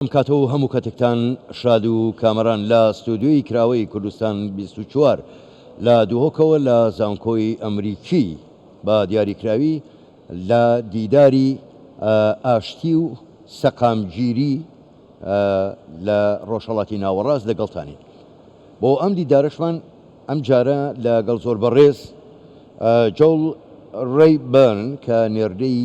کاتەوە هەموو کەتێکتان شاد و کامەران لە ستودیۆی کراوەی کوردستان 24 لە دووهۆکەوە لە زانکۆی ئەمریکی بە دیاریکراوی لە دیداری ئاشتی و سەقامگیری لە ڕۆژهەڵاتی ناوەڕاست لەگەڵتانی. بۆ ئەم دیدارەشمان ئەم جارە لەگەڵ زۆر بەڕێز جۆل ڕێیبەرن کە نێردەی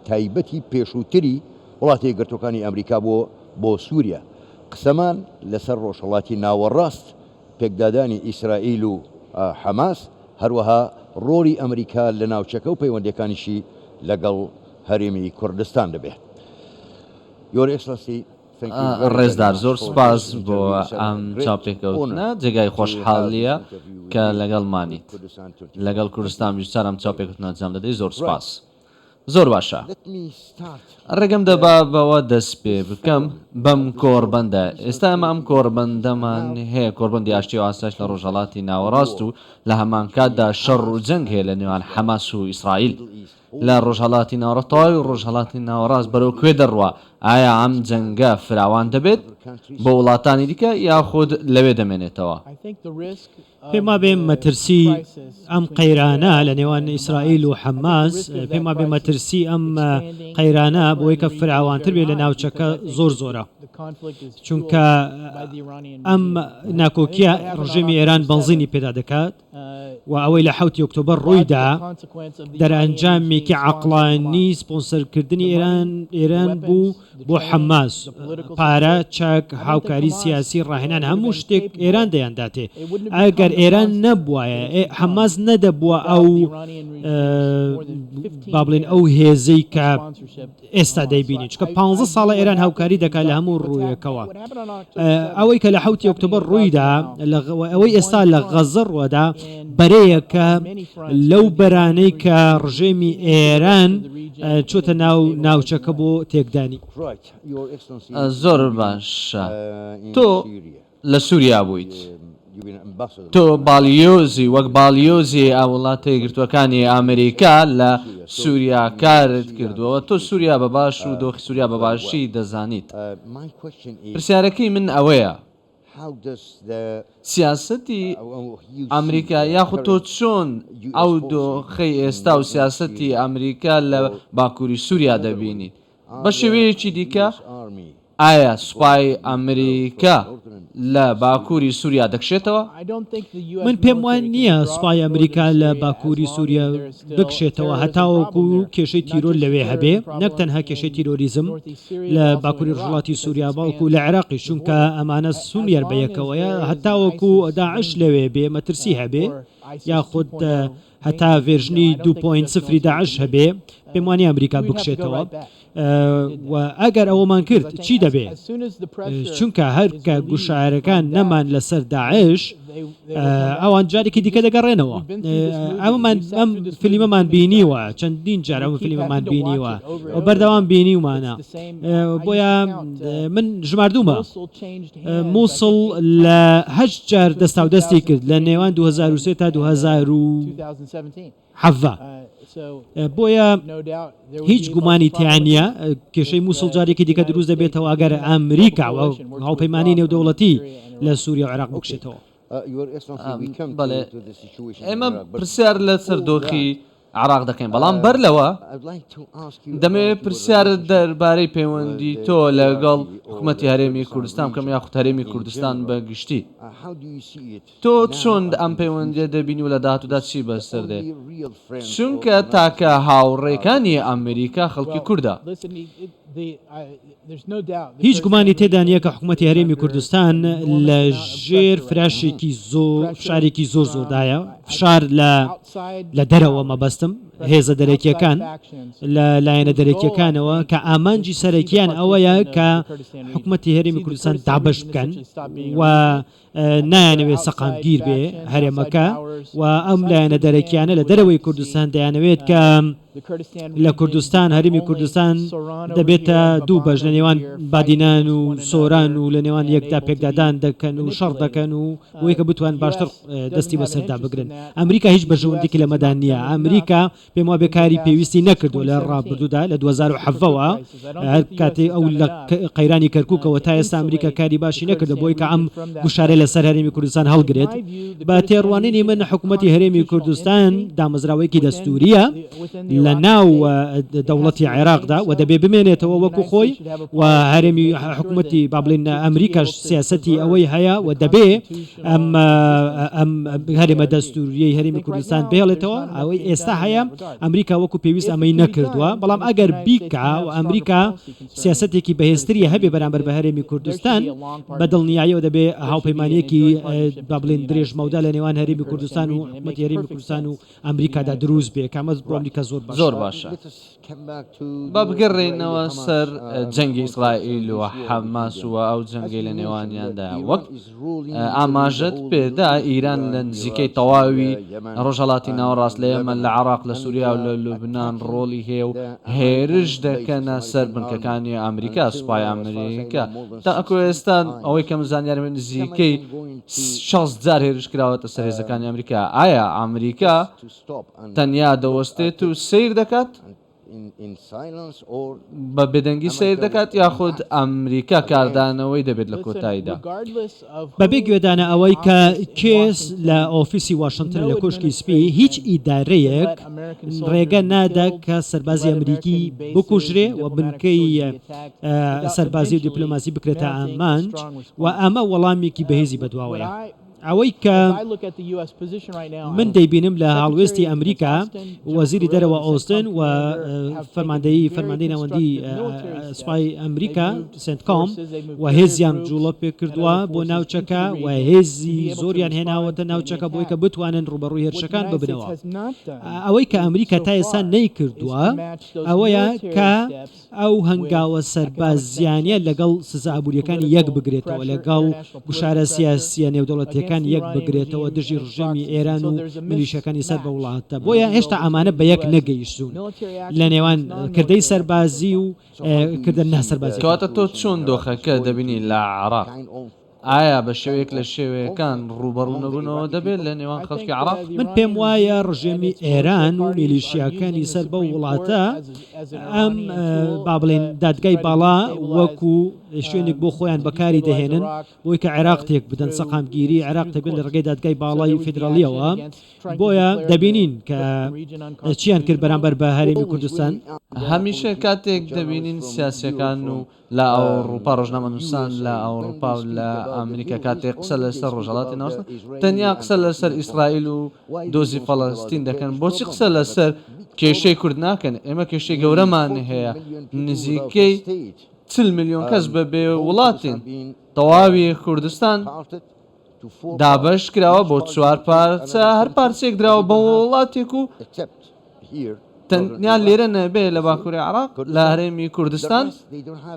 تایبەتی پێشووتری وڵاتی یەکگرتوەکانی ئەمریکا بۆ سووریا قسەمان لەسەر ڕۆژهەڵاتی ناوەڕاست، پێکدادانی ئیسرائیل و حەماس، هەروەها ڕۆڵی ئەمریکا لە ناوچەکە و پەیوەندیەکانیشی لەگەڵ هەرێمی کوردستان دەبێت. ڕێزدار زۆر سپاس بۆ ئەم چاپێککەوتنە، جێگای خۆشحاڵیە کە لەگەڵمانیت لەگەڵ کوردستان بیشتر ئەم چاپێککەوتنە ئەنجام دەدەی. زۆر سپاس. زۆر باشە، ڕێگەم دەبا بەوە دەست پێ بکەم بەم کۆڕبەندە. ئێستا ئەمە ئەم کۆڕبەندەمان هەیە، کۆڕبەندی ئاشتی و ئاسایش لە ڕۆژهەڵاتی ناوەڕاست و لە هەمان کاتدا شەڕ و جەنگ هەیە لە نێوان حەماس و ئیسرائیل. لە ڕۆژهەڵاتی ناوەڕاست تەواوی ڕۆژهەڵاتی ناوەڕاست بەرەو کوێ دەڕوا؟ ئایا ئەم جەنگە فراوان دەبێت بۆ وڵاتانی دیکە یاخود لەوێ دەمێنێتەوە؟ پێما بێ مەترسی ئەم قەیرانە لە نێوان ئیسرائیل و حەماس، پێما بێ مەترسی ئەم قەیرانە بۆی کە فراوانتر بێت لە ناوچەکە زۆرە، چونکە ئەم ناکۆکیە ڕژێمی ئێران بەنزینی پێدا دەکات و ئەوەی لە 7 ئۆکتۆبەر ڕوویدا دەرئەنجامێکی عەقڵانی سپۆنسەرکردنی ئێران بوو بۆ حەماس. پارە، چەک، هاوکاری سیاسی، ڕاهێنان هەموو شتێک ئێران دەیانداتێ. ئەگەر ئێران نەبووایە، حەماس نەدەبووە ئەو با بڵێن ئەو هێزەی کە ئێستا دەیبینی، چکە 15 ساڵە ئێران هاوکاری دەکات لە هەموو ڕوویەکەوە. ئەوەی کە لە 7 ئۆکتۆبەر ڕوویدا، ئەوەی ئێستا لە غەزە ڕووەدا بەرەیەکە لەو بەرانەی کە ڕژێمی ئێران چۆتە ناوچەکە بۆ تێکدانی. زۆر باشە. تۆ لە سووریا بوویت، تۆ باڵیۆزی وەک باڵیۆزی وڵاتە یەکگرتووەکانی ئەمریکا لە سووریا کارت کردووە. تۆ سووریا بە باش و دۆخی سووریا بە باشی دەزانیت. پرسیارەکەی من ئەوەیە، سیاسەتی ئەمریکا یاخود تۆ چۆن ئەو دۆخەی ئێستا و سیاسەتی ئەمریکا لە باکووری سووریا دەبینیت؟ بە شێوەیەکی دیکە، ئایا سوپای ئەمریکا لە باکووری سووریا دەکشێتەوە؟ من پێم وان نییە سوپای ئەمریکا لە باکووری سووریا بکشێتەوە، هەتاوەکو کێشەی تیرۆر لەوێ هەبێ، نەک تەنها کێشەی تیرۆریزم لە باکووری ڕۆژهەڵاتی سووریا باوکو لە عێراقی، چونکە ئەمانە سوونیەر بەیەکەوەیە، هەتاوەکو داعش لەوێ بێ مەترسی هەبێ، یاخود هەتا ڤێژنی 2.0 داعش هەبێ، پێم وانی ئەمریکا بکشێتەوە. و ئەگەر ئەوەمان کرد چی دەبێ؟ چونکە هەرکە گوشارەکان نەمان لەسەر داعش، ئەوان جارێکی دیکە دەگەڕێنەوە. ئەم فیلمەمان بینیوە، چەندین جار ئەم فیلمەمان بینیوە و بەردەوام بینیومانە. بۆیە من ژماردوومە مووسڵ لە 8 جار دەستا و دەستی کرد لە نێوان 2003 تا 2017. بۆیە هیچ گومانی تیانە کێشەی مووسڵ جارێکی دیکە دروست دەبێتەوە ئەگەر ئەمریکا و هاوپەیمانی نێودەوڵەتی لە سووریا و عێراق بکشێتەوە. بەڵێ، ئێمە پرسیار لەسەر دۆخی عێراق دەکەین، بەڵام بەر لەوە دەمەوێت پرسیارت دەربارەی پەیوەندی تۆ لەگەڵ حکوومەتی هەرێمی کوردستان بکەم، یاخود هەرێمی کوردستان بەگشتی. تۆ چۆن ئەم پەیوەندیە دەبینی و لە داهاتوودا چی بەسەر دێت؟ چونکە تاکە هاوڕێکانی ئەمریکا خەڵکی کووردە. هیچ گومانی تێدا نییە کە حکوومەتی هەرێمی کوردستان لە ژێر فشارێکی زۆردایە. فشار لە دەرەوە مەبەستم، هێزە دەرەکیەکان لە لایەنە دەرەکیەکانەوە کە ئامانجی سەرەکیان ئەوەیە کە حکوومەتی هەرێمی کوردستان دابەش بکەن و نایانەوێت سەقامگیر بێ هەرێمەکە، و ئەم لایەنە دەرەکیانە لە دەرەوەی کوردستان دەیانەوێت کە لە کوردستان هەرێمی کوردستان دەبێتە دوو بەش لە نێوان بادینان و سۆران و لە نێوان یەکدا پێکدادان دەکەن و شەڕ دەکەن و بۆی کە بتوان باشتر دەستی بەسەردا بگرن. ئەمریکا هیچ بەژەوندێکی لە مەدان نییە. ئەمریکا پێم وابێ کاری پێویستی نەکردو لە ڕابردوودا لە 2007ەوە هەر کاتێ ئەو لە قەیرانی کەرکووکەوە تا ئێستا ئەمریکا کاری باشی نەکردە بۆی کە ئەم گوشارە لەسەر هەرێمی کوردستان هەڵگرێت. بە تێڕوانینی من حکوومەتی هەرێمی کوردستان دامەزراوەیەکی دەستوریە لە ناو دەوڵەتی عێراقدا و دەبێ بمێنێتەوە وەکو خۆی و هەرێمی حکوومەتی با بڵێن ئەمریکاش سیاسەتی ئەوەی هەیە و دەبێ ئەم هەرێمە دەستوریەی هەرێمی کوردستان بێڵێتەوە. ئەوەی ئێستا هەیە ئەمریکا وەکو پێویست ئەمەی نەکردووە، بەڵام ئەگەر بیکا و ئەمریکا سیاسەتێکی بەهێزتری هەبێ بەرامبەر بە هەرێمی کوردستان بە دڵنیاییەوە دەبێ هاوپەیمانیەکی با بڵێن درێژ مەودا لە نێوان هەرێمی کوردستان و حکوومەتی هەرێمی کوردستان و ئەمریکادا دروست بێ کامە بۆ ئەمریکا زۆر باشە. با بگەڕێنەوە سەر جەنگی ئیسرائیل و حەماس و ئەو جەنگی لە نێوانیاندا وەک ئاماژەت پێدا ئیران لە نزیکەی تەواوی ڕۆژهەڵاتی ناوەڕاست لە ئێمە لە عێراق لە سووریا و لە لوبنان ڕۆڵی هەیە و هێرش دەکەنە سەر بنکەکانی ئەمریکا سوپای ئەمریکا تا ئەکو ئێستا ئەوەی کەم زانیارمە نزیکەی 60 هێرش کراوەتە سەر هێزەکانی ئەمریکا. ئایا ئەمریکا تەنیا دەوەستێت و سیر دەکات بە بێدەنگی سیر دەکات یاخود ئەمریکا کاردانەوەی دەبێت لە کۆتاییدا بەبێ گوێدانە ئەوەی کە کێس لە ئۆفیسی واشنگتن لە کۆشکی سپی هیچ ئیدارەیەک ڕێگە نادا کە سەربازی ئەمریکی بکوژرێ و بنکەی سەربازی و دیپلۆماسی بکرێتە ئامانج و ئەمە وەڵامێکی بەهێزی بەدواوەیە. ئەوەی کە من دەیبینم لە هاڵوێستی ئەمریکا وەزیری دەرەوە ئۆستن و فەرماندەی ناوەندی سوپای ئەمریکا سنتکۆم و هێزیان جوڵە پێ کردووە بۆ ناوچەکە و هێزی زۆریان هێناوەتە ناوچەکە بۆی کە بتوانن ڕوبەڕووی هێرشەکان ببنەوە. ئەوەی کە ئەمریکا تا ئێستا نەیکردووە ئەوەیە کە ئەو هەنگاوە سەربازیانە لەگەڵ سزابووریەکانی یەک بگرێتەوە لەگەڵ گوشارە سیاسیە نێودەوڵەتیەکان یەک بگرێتەوە دژی ڕژێمی ئێران و ملیشەکانی سەر بە وڵاتە. بۆیە هێشتا ئەمانە بە یەک نەگەیشتون لە نێوان کردەی سەربازی و کردن ناسەربازی. کەواتە تۆ چۆن دۆخەکە دەبینی لە عێراق؟ ئایا بە شێوەیەک لە شێوەیەکان ڕوبەڕوو نەبوونەوە دەبێت لە نێوان خەڵکی عێراق؟ من پێم وایە ڕژێمی ئێران و میلیشیاکانی سەر بە وڵاتە ئەم با بڵێن دادگای باڵا وەکو شوێنێک بۆ خۆیان بەکاری دەهێنن بۆی کە عێراق تێک بدەن سەقامگیری عێراق دەبێت لە ڕێگەی دادگای باڵای فیدراڵیەوە. بۆیە دەبینین کە چیان کرد بەرامبەر بە هەرێمی کوردستان. هەمیشە کاتێک دەبینین سیاسەکان و لە ئەوروپا ڕۆژنامە نووسان لە ئەوروپا و لە ئەمریکا کاتێک قسە لەسەر ڕۆژهەڵاتی ناوەستن تەنیا قسە لەسەر ئیسرائیل و دۆزی فەڵەستین دەکەن. بۆچی قسە لەسەر کێشەی کورد ناکەن؟ ئێمە کێشەی گەورەمان هەیە، نزیکەی 40 میلیۆن کەس بەبێ وڵاتین. تەواوی کوردستان دابەش کراوە بۆ 4 پارچە، هەر پارچێک دراوە بە وڵاتێک و تەنیا لێرە نەبێ لە باکووری عێراق لە هەرێمی کوردستان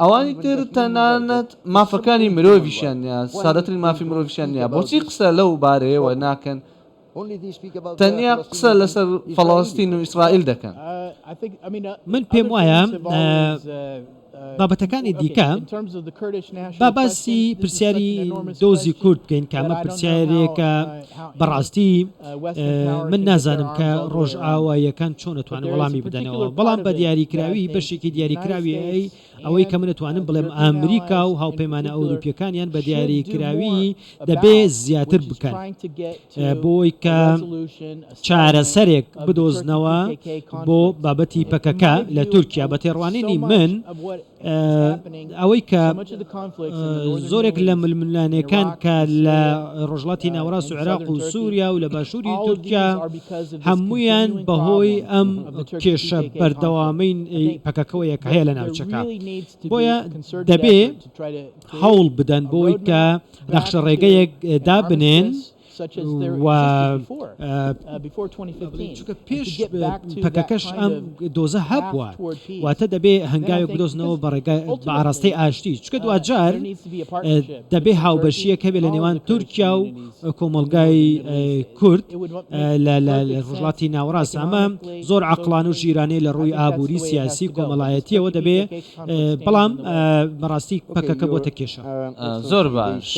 ئەوانی تر تەنانەت مافەکانی مرۆڤیشیان نیە، سادەترین مافی مرۆڤیشیان نیە. بۆچی قسە لەو بارەیەوە ناکەن؟ تەنیا قسە لەسەر فەڵەستین و ئیسرائیل دەکەن. من پێم وایە بابەتەکانی دیکە با باسی پرسیاری دۆزی کورد بکەین کامە پرسیارێکە بەڕاستی من نازانم کە ڕۆژ ئاواییەکان چۆن نتوانن وەڵامی بدەنەوە، بەڵام بە دیاریکراوی بەشێکی دیاریکراوی ئەوەی کە من نتوانم بڵێم ئەمریکا و هاوپەیمانە ئەوروپیەکانیان بە دیاریکراوی دەبێ زیاتر بکەن بۆی کە چارەسەرێک بدۆزنەوە بۆ بابەتی پەکەکە لە تورکیا. بە تێڕوانینی من ئەوەی کە زۆرێک لە ململانەکان کە لە ڕۆژڵاتی ناوەڕاست و عێراق و سووریا و لە باشووری تورکیا هەمویان بەهۆی ئەم کێشە بەردەوامەی پەکەکەوەیە کە هەیە لە ناوچەکە. بۆیە دەبێ هەوڵ بدەن بۆی کە نەخشە ڕێگەیەک دابنێن چونکە پێش پەکەکەش ئەم دۆزە هەبووە واتە دەبێ هەنگاوێک بدۆزنەوە بە ئاراستەی ئاشتی چکە دوجار دەبێ هاوبەشیەک هەبێ لە نێوان تورکیا و کۆمەلگای کورد لە ڕۆژڵاتی ناوەڕاست ئەمە زۆر عەقڵانە و ژیرانەی لە ڕووی ئابووری سیاسی کۆمەڵایەتیەوە دەبێ بەڵام بەڕاستی پەکەکە بۆتە کێشە زۆر باش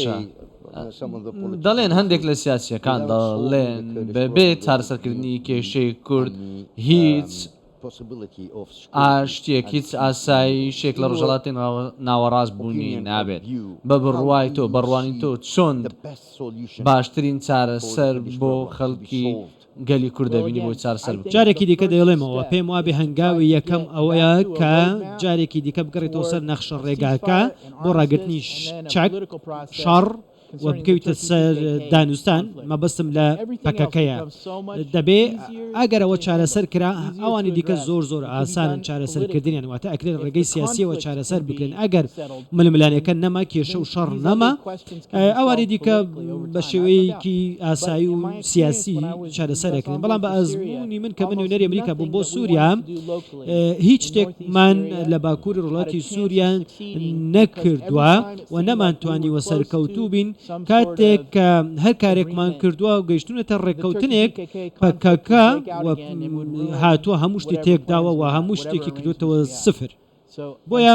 دەڵێن هەندێک لە سیاسیەکان دەڵێن بەبێ چارەسەرکردنی کێشەی کورد هیچ ئاشتێک هیچ ئاسایی شێک لە ڕۆژهەڵاتی ناوەڕاست بوونی نابێت بە بڕوای تۆ بڕوانی تۆ چۆن باشترین چارەسەر بۆ خەڵکی گەلی کوردەبینی بۆ چارەسەر بکە جارێکی دیکە دەڵێمەوە پێم وابێ هەنگاوی یەکەم ئەوەیە کە جارێکی دیکە بگەڕێتەوە سەر نەخشە ڕێگاکە بۆ ڕاگررتنی چاک شەڕ وە بکەویتە سەر دانوستان مەبەستم لە پەکەکەیە دەبێ ئەگەرەوە چارەسەر کرا ئەوانی دیکە زۆر زۆر ئاسانن چارەسەرکردنیان واتە ئەکرێت ڕێگەی سیاسیەوە چارەسەر بکرێن ئەگەر ململانەکە نەما کێشە و شەڕ نەما ئەوانی دیکە بە شێوەیەکی ئاسایی و سیاسی چارەسەرەکردن بەڵام بە ئەزمموی من کە من نوێنەری ئەمریکا بووم بۆ سووریا هیچ شتێکمان لە باکووری وڵاتی سووریان نەکردووە و نەمانتوانی وە سەرکەوتوو بین کاتێک کە هەر کارێکمان کردووە و گەیشتونەتە ڕێککەوتنێک پەکەکە هاتووە هەموو شتی تێکداوە و هەموو شتێکی کردوتەوە سفر بۆیە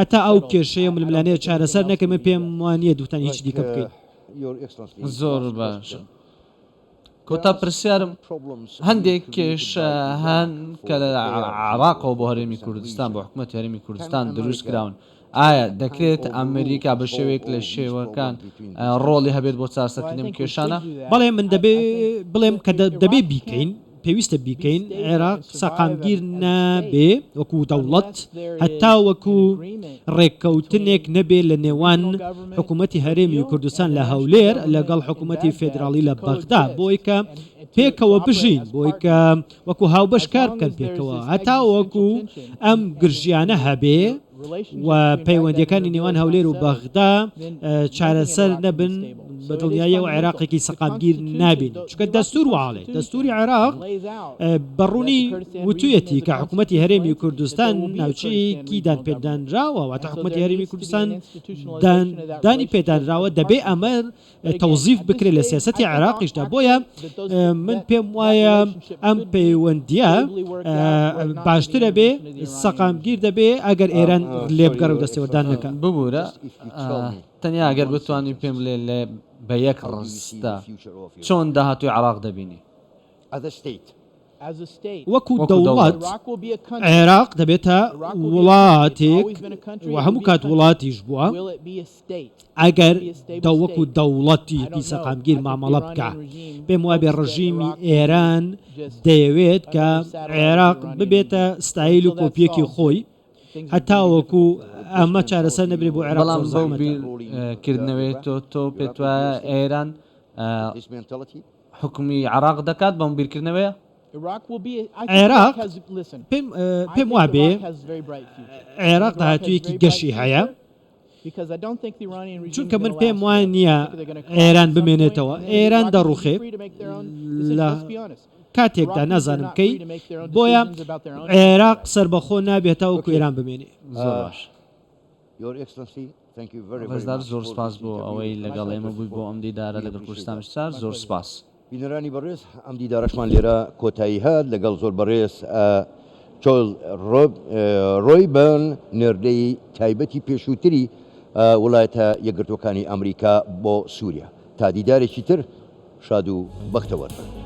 هەتا ئەو کێشەیە ململانەیە چارەسەر نەکەمە پێم وانە دووتان هیچ دیکە بکەیت زۆر باش کۆتا پرسیارم هەندێک کێشە هەن کە لە عێراقەوە بۆ هەرێمی کوردستان بۆ حکوومەتی هەرێمی کوردستان دروست کراون ئایا دەکرێت ئەمریکا بە شێوەیەک لە شێوەکان ڕۆڵی هەبێت بۆ چارەسەرکردنی کێشانە بەڵێ من دەبێ بڵێم کە دەبێ بیکەین پێویستە بیکەین عێراق سەقامگیر نابێ وەکو دەوڵەت هەتا وەکو ڕێککەوتنێک نەبێ لە نێوان حکوومەتی هەرێمی کوردستان لە هەولێر لەگەڵ حکوومەتی فێدراڵی لە بەغدا بۆی کە پێکەوە بژین بۆی کە وەکو هاوبەش کار بکەن پێکەوە هەتا وەکو ئەم گرژیانە هەبێ و پەیوەندیەکانی نێوان هەولێر و بەغدا چارەسەر نەبن بە دڵنیاییەوە عێراقێکی سەقامگیر نابین چکە دەستور واڵێ دەستوری عێراق بەڕوونی وتویەتی کە حکوومەتی هەرێمی کوردستان ناوچەیەکی دانپێدانراوە واتە حکوومەتی هەرێمی کوردستان دانی پێدانراوە دەبێ ئەمە تەوزیف بکرێت لە سیاسەتی عێراقیشدا بۆیە من پێم وایە ئەم پەیوەندیە باشترە بێ سەقامگیر دەبێ ئەگەر ئێران لێبگەڕ و دەستێوەردان نەکەن ببوورە تەنیا ئەگەر بتوانین پێم لێ لێ بە یەک ڕستە چۆن داهاتوی عێراق دەبینی وەکو دەوڵەت عێراق دەبێتە وڵاتێک و هەموو کات وڵاتیش بووە ئەگەر وەکو دەوڵەتێکی سەقامگیر مامەڵە بکە پێم وابێ ڕژیمی ئێران دەیەوێت کە عێراق ببێتە ستایل و کۆپیەکی خۆی هەتا وەکو ئەمە چارەسەر نەبێت بۆ عێراق بەڵام بەو بیرکردنەوەی تۆ پێت وایە ئێران حکومی عێراق دەکات بەم بیرکردنەوەیە عێراق پێم وابێ عێراق داهاتوویەکی گەشی هەیە چونکە من پێم وان نییە ئێران بمێنێتەوە ئێران دەڕوخێ لە کاتێکدا نازانم کەی بۆیە عێراق سربەخۆ نابێتەوە وەکو ئێران بمێنێ بەزدار زۆر سپاس بۆ ئەوەی لەگەڵ ئێمە بووی بۆ ئەم دیدارە لەگەڵ کوردستان شار زۆر سپاس بینەرانی بەڕێز ئەم دیدارەشمان لێرە کۆتایی هات لەگەڵ زۆر بەڕێز چۆل ڕۆی بن نێردەی تایبەتی پێشووتری وڵایەتە یەکگرتوەکانی ئەمریکا بۆ سووریا تا دیدارێکی تر شاد و بەختەوەرە